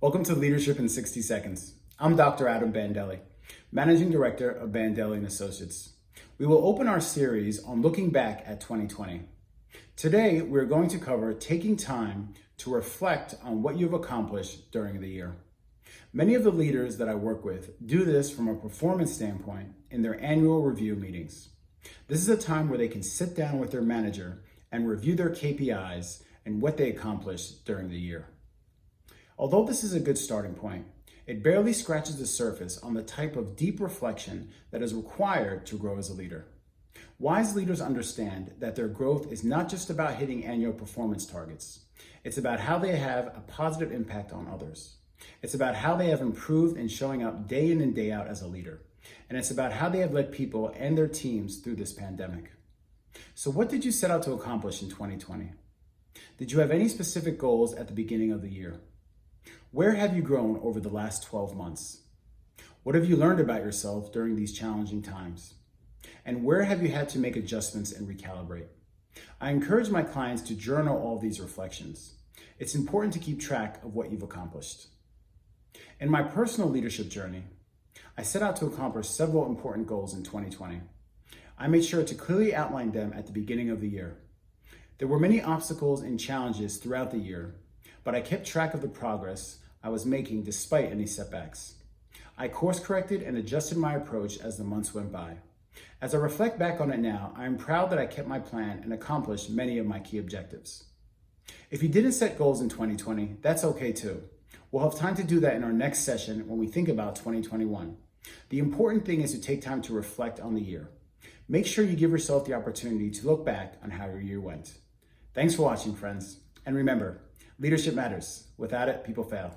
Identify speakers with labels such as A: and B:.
A: Welcome to Leadership in 60 Seconds. I'm Dr. Adam Bandelli, Managing Director of Bandelli and Associates. We will open our series on looking back at 2020. Today, we're going to cover taking time to reflect on what you've accomplished during the year. Many of the leaders that I work with do this from a performance standpoint in their annual review meetings. This is a time where they can sit down with their manager and review their KPIs and what they accomplished during the year. Although this is a good starting point, it barely scratches the surface on the type of deep reflection that is required to grow as a leader. Wise leaders understand that their growth is not just about hitting annual performance targets. It's about how they have a positive impact on others. It's about how they have improved in showing up day in and day out as a leader. And it's about how they have led people and their teams through this pandemic. So what did you set out to accomplish in 2020? Did you have any specific goals at the beginning of the year? Where have you grown over the last 12 months? What have you learned about yourself during these challenging times? And where have you had to make adjustments and recalibrate? I encourage my clients to journal all these reflections. It's important to keep track of what you've accomplished. In my personal leadership journey, I set out to accomplish several important goals in 2020. I made sure to clearly outline them at the beginning of the year. There were many obstacles and challenges throughout the year, but I kept track of the progress I was making despite any setbacks. I course-corrected and adjusted my approach as the months went by. As I reflect back on it now, I am proud that I kept my plan and accomplished many of my key objectives. If you didn't set goals in 2020, that's okay too. We'll have time to do that in our next session when we think about 2021. The important thing is to take time to reflect on the year. Make sure you give yourself the opportunity to look back on how your year went. Thanks for watching, friends. And remember, leadership matters. Without it, people fail.